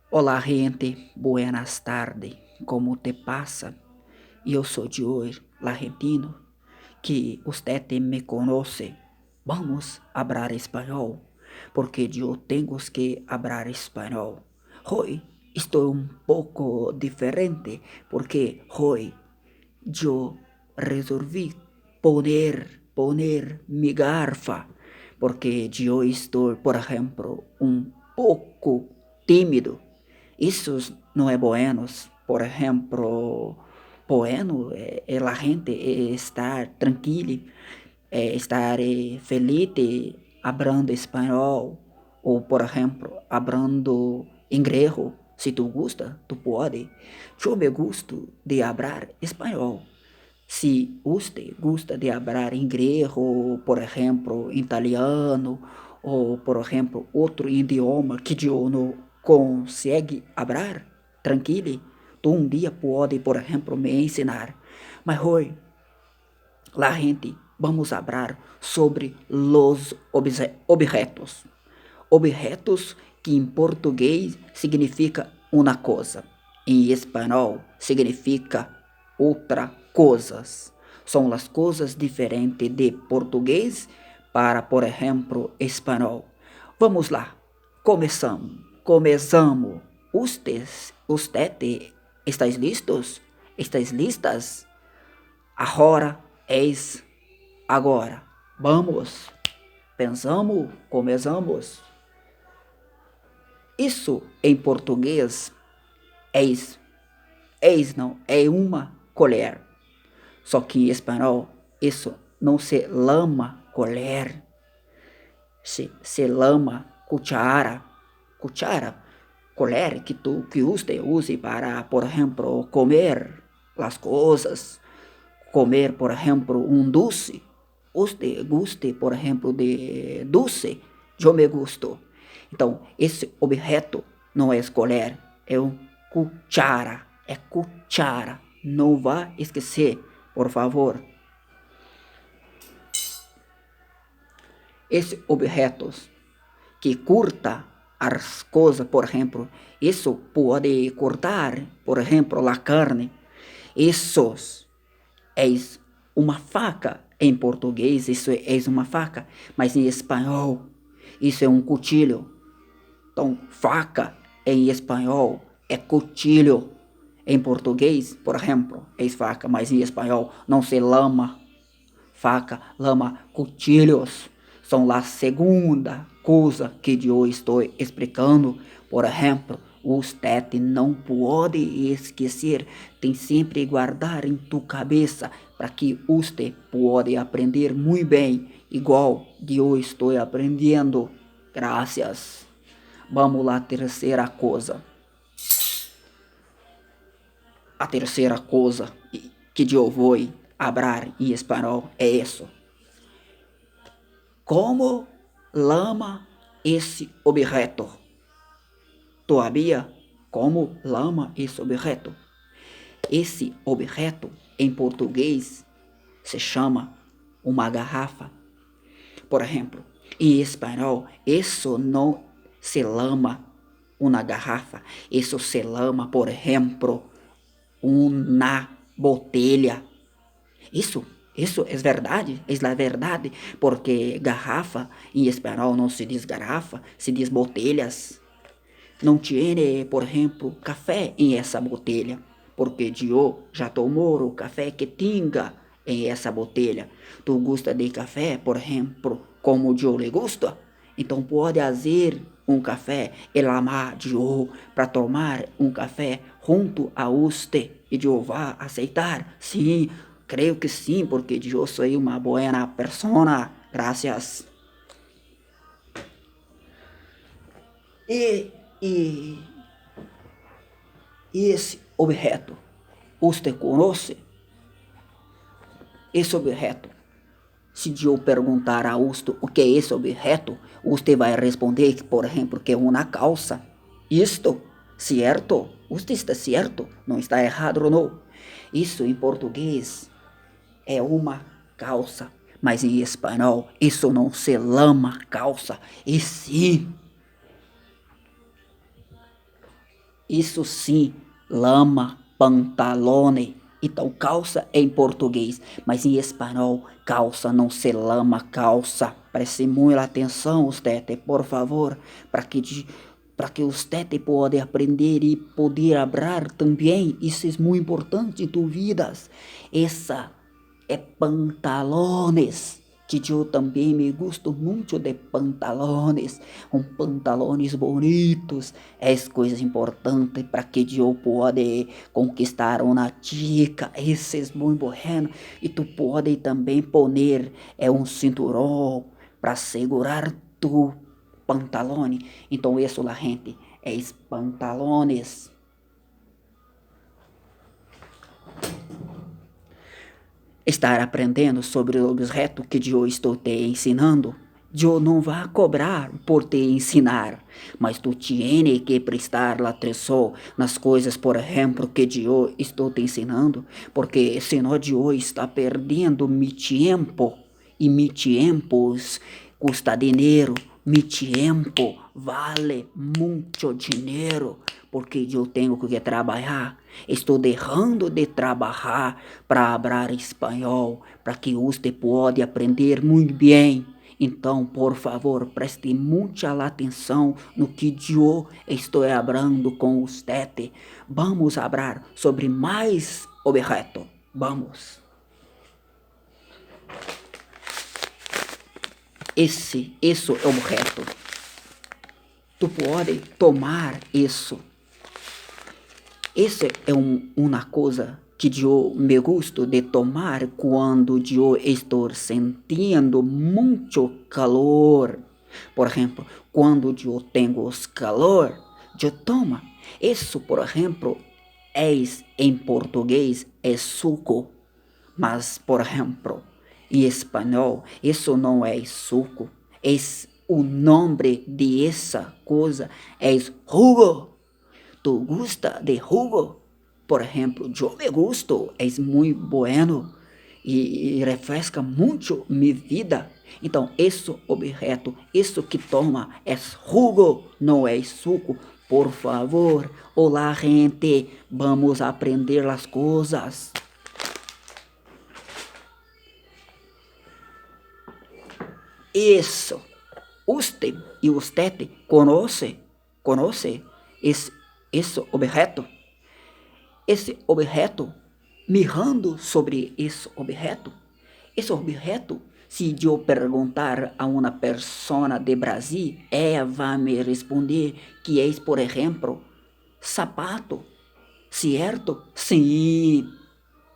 Olá, gente. Buenas tardes. Como te passa? Eu sou de hoje, argentino, que usted me conoce. Vamos hablar espanhol, porque eu tenho que hablar espanhol. Hoy estou um pouco diferente, porque hoy eu resolvi poner mi garfa, porque eu estou, por exemplo, um pouco tímido. Isso não é bueno. Por exemplo, bueno a gente estar tranquilo, estar feliz hablando espanhol, ou por exemplo, hablando inglês. Se tu gusta, tu pode. Eu me gusto de hablar espanhol. Se você gosta de falar inglês ou, por exemplo, italiano ou, por exemplo, outro idioma que eu não consegue falar, tranquilo, tu um dia pode, por exemplo, me ensinar. Mas hoje, a gente vamos falar sobre os objetos. Objetos que em português significa uma coisa, em espanhol significa outra coisas. São as coisas diferentes de português para, por exemplo, espanhol. Vamos lá, começamos. Usted, estáis listos? Estáis listas? Agora eis agora. Vamos, pensamos, começamos. Isso em português eis, eis não, é uma colher. Só que em espanhol isso não se lama colher, se lama cuchara. Cuchara, colher que você use para, por exemplo, comer as coisas, comer, por exemplo, um doce. Você guste, por exemplo, de doce, eu me gusto. Então, esse objeto não é colher, é um cuchara. É cuchara. Não vá esquecer, por favor. Esses objetos que corta as coisas, por exemplo, isso pode cortar, por exemplo, a carne. Isso é uma faca. Em português, isso é uma faca, mas em espanhol, isso é um cuchillo. Então, faca em espanhol é cuchillo. Em português, por exemplo, é faca, mas em espanhol não se lama faca, lama cuchillos. São a segunda coisa que eu estou explicando. Por exemplo, você não pode esquecer, tem sempre guardar em tu cabeça para que você pode aprender muito bem, igual eu estou aprendendo. Graças. Vamos lá, terceira coisa. A terceira coisa que eu vou falar em espanhol é isso. Como lama esse objeto? Todavia, como lama esse objeto? Esse objeto, em português, se chama uma garrafa. Por exemplo, em espanhol, isso não se lama uma garrafa, isso se lama, por exemplo, uma botella. Isso é verdade, é a verdade, porque garrafa em espanhol não se diz garrafa, se diz botelhas. Não tiene, por exemplo, café em essa botelha, porque eu já tomou o café que tinha em essa botelha. Tu gosta de café, por exemplo, como eu lhe gusta? Então pode fazer um café e lamar eu para tomar um café junto a você e eu vá aceitar? Sim, creio que sim, porque eu sou uma boa persona. Graças. E, e esse objeto, você conhece esse objeto? Se eu perguntar a você o que é esse objeto, você vai responder que, por exemplo, que é uma calça. Isto, certo? Você está certo? Não está errado, não? Isso em português é uma calça, mas em espanhol isso não se lama calça, e sim Isso sim, lama, pantalone. Então, calça é em português, mas em espanhol, calça não se lama calça. Preste muita atenção, Stete, por favor, para que você pode aprender e poder falar também. Isso é muito importante em tu vidas. Essa é pantalones, que eu também me gosto muito de pantalones, pantalones bonitos, é coisas importantes para que eu pode conquistar uma chica, isso é muito bueno, e tu pode também poner cinturão para segurar tu pantalone, então isso la gente, pantalones. Estar aprendendo sobre o objeto que eu estou te ensinando, eu não vai cobrar por te ensinar, mas tu tienes que prestar atenção nas coisas, por exemplo, que eu estou te ensinando, porque senão eu está perdendo meu tempo, e meu tempo custa dinheiro, meu tempo vale muito dinheiro, porque eu tenho que trabalhar. Estou deixando de trabalhar para falar espanhol, para que você pode aprender muito bem. Então, por favor, preste muita atenção no que eu estou falando com você. Vamos falar sobre mais objeto. Vamos. Esse objeto. Tu pode tomar isso. Essa é uma coisa que eu me gosto de tomar quando eu estou sentindo muito calor. Por exemplo, quando eu tenho calor, eu tomo. Isso, por exemplo, em português é suco, mas, por exemplo, em espanhol, isso não é suco. O nome de essa coisa é jugo. ¿Tu gusta de jugo? Por ejemplo, yo me gusto, es muy bueno y refresca mucho mi vida. Então, esse objeto, isso que toma é jugo, não é suco. Por favor, olá gente, vamos aprender as coisas. Isso, usted conoce esse objeto? Esse objeto, mirando sobre esse objeto, se eu perguntar a uma pessoa de Brasil, ela vai me responder que é, por exemplo, sapato, certo? Sim,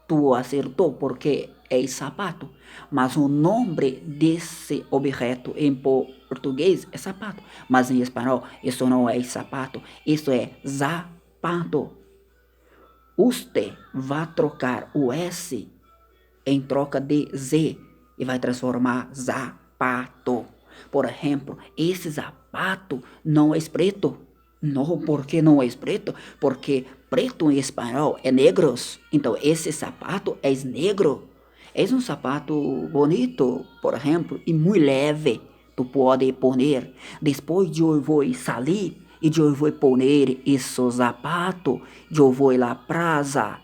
tu acertou porque é sapato, mas o nome desse objeto em português é sapato, mas em espanhol isso não é sapato, isso é zapato. Você vai trocar o S em troca de Z e vai transformar zapato. Por exemplo, esse sapato não é preto. Não, porque não é preto? Porque preto em espanhol é negros. Então, esse sapato é negro. É um sapato bonito, por exemplo, e muito leve. Tu pode pôr. Depois eu vou sair e eu vou pôr esse sapato. Eu vou à praça.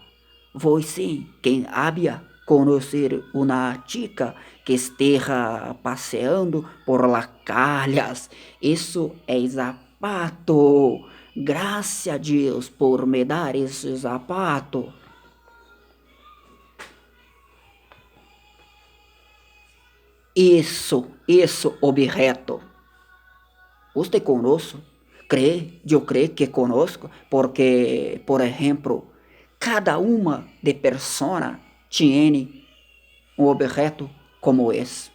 Vou sim, quem habia conhecer uma chica que esteja passeando por las calles. Isso é sapato. Graças a Deus por me dar esse sapato. Isso objeto. Você conosco? Eu creio que conosco, porque, por exemplo, cada uma de persona tiene um objeto como esse.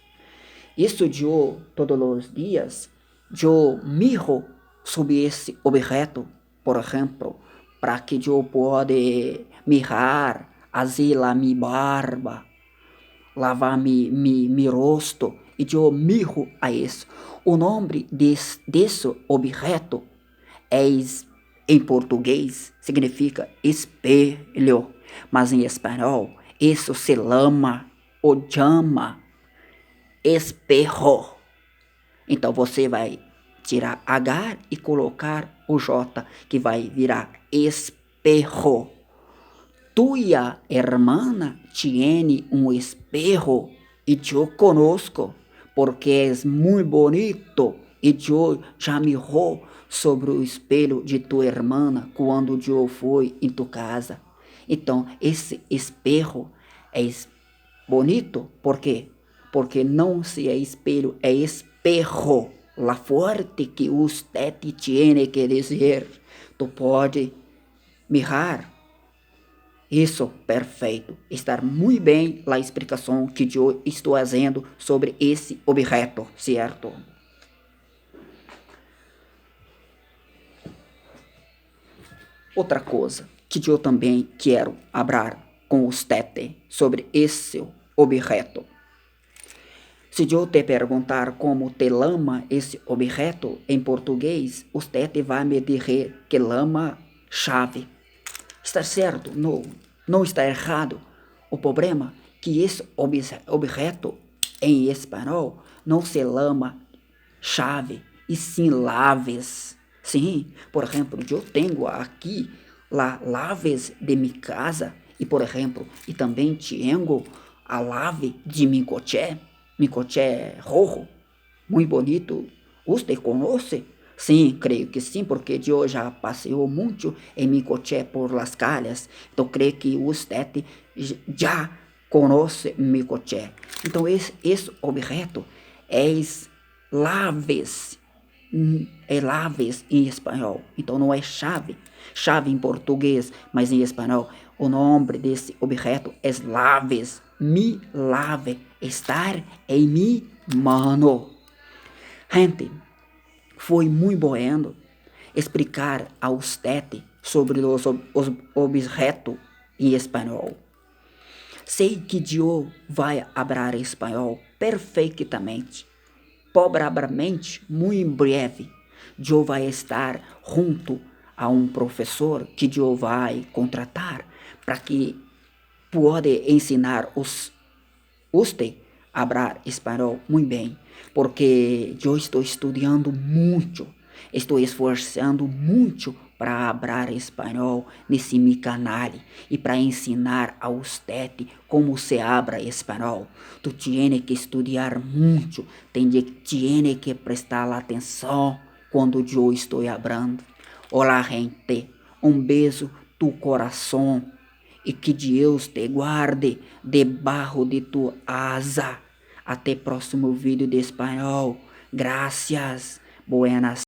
Isso eu, todos os dias, eu miro sobre esse objeto, por exemplo, para que eu possa mirar, fazer a minha barba, lavar mi rosto, e eu miro a isso. O nome desse objeto é, em português, significa espelho, mas em espanhol, isso se chama espejo. Então você vai tirar H e colocar o J, que vai virar espejo. Tuya hermana tiene un espejo y yo conozco porque es muy bonito e eu já mirrou sobre o espelho de tua irmã quando eu fui em tua casa. Então, esse espejo é bonito, por quê? Porque não se é espelho, é espejo. La fuerte que usted tiene que dizer. Tu pode mirar. Isso, perfeito. Está muito bem a explicação que eu estou fazendo sobre esse objeto, certo? Outra coisa que eu também quero falar com você sobre esse objeto. Se eu te perguntar como te lama esse objeto em português, você vai me dizer que lama chave. Está certo? Não está errado. O problema é que esse objeto em espanhol não se lama chave, e sim laves. Sim, por exemplo, eu tenho aqui laves de minha casa e, por exemplo, e também tenho a lave de meu coche rojo, muito bonito. Você conhece? Sim, creio que sim, porque eu já passeou muito em meu coche por las calles, então creio que você já conhece meu coche. Então esse objeto é laves, laves em espanhol, então não é chave em português, mas em espanhol o nome desse objeto é laves, mi lave, estar em mi mano. Gente, foi muito bueno explicar a você sobre os objetos em espanhol. Sei que eu vai falar espanhol perfeitamente. Provavelmente, muito em breve, eu vai estar junto a um professor que eu vai contratar para que pode ensinar você a falar espanhol muito bem, porque eu estou estudando muito, estou esforçando muito para falar espanhol nesse meu canal e para ensinar a você como se habla espanhol. Tu tiene que estudar muito, tiene que prestar atenção quando eu estou falando. Olá, gente, beijo tu coração e que Deus te guarde debaixo de tua asa. Até próximo vídeo de espanhol. Gracias. Buenas